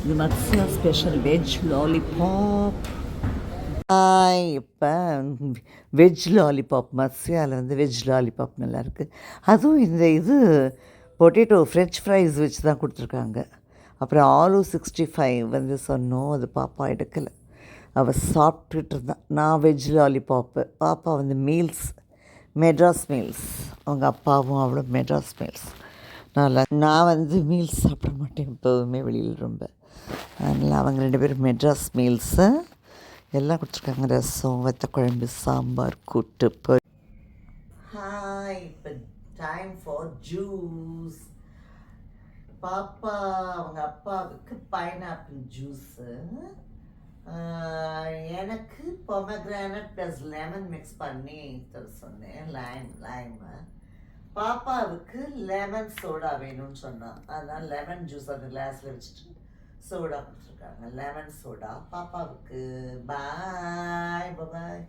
இது Matsya special veg lollipop. இப்போ veg lollipop மத்ஸ்யாவில் வந்து வெஜ் லாலிபாப் நல்லாயிருக்கு. அதுவும் இது பொட்டேட்டோ ஃப்ரெஞ்ச் ஃப்ரைஸ் வச்சு தான் கொடுத்துருக்காங்க. அப்புறம் ஆலு 65 வந்து சொன்னோம், அது பாப்பா எடுக்கலை. அவள் சாப்பிட்டுட்டு இருந்தான். நான் வெஜ் லாலிபாப்பு, பாப்பா வந்து மீல்ஸ், மெட்ராஸ் மீல்ஸ். அவங்க அப்பாவும் அவ்வளோ மெட்ராஸ் மீல்ஸ். நான் வந்து மீல்ஸ் சாப்பிட மாட்டேன் எப்போவுமே வெளியில் ரொம்ப. அதனால் அவங்க 2 பேரும் மெட்ராஸ் மீல்ஸு எல்லாம் கொடுத்துருக்காங்க. ரசம், வத்த குழம்பு, சாம்பார், கூட்டு. ஹாய், இப்போ டைம் ஃபார் ஜூஸ். பாப்பா அவங்க அப்பாவுக்கு பைனாப்பிள் ஜூஸு, எனக்கு பொமக்ரானட் ப்ளஸ் லெமன் மிக்ஸ் பண்ணி தர சொன்னேன். லைமு பாப்பாவுக்கு லெமன் சோடா வேணும்னு சொன்னான். அதனால் லெமன் ஜூஸ் அந்த கிளாஸில் வச்சுட்டு சோடா கொடுத்துருக்காங்க. லெமன் சோடா பாப்பாவுக்கு. பாய் பாய்.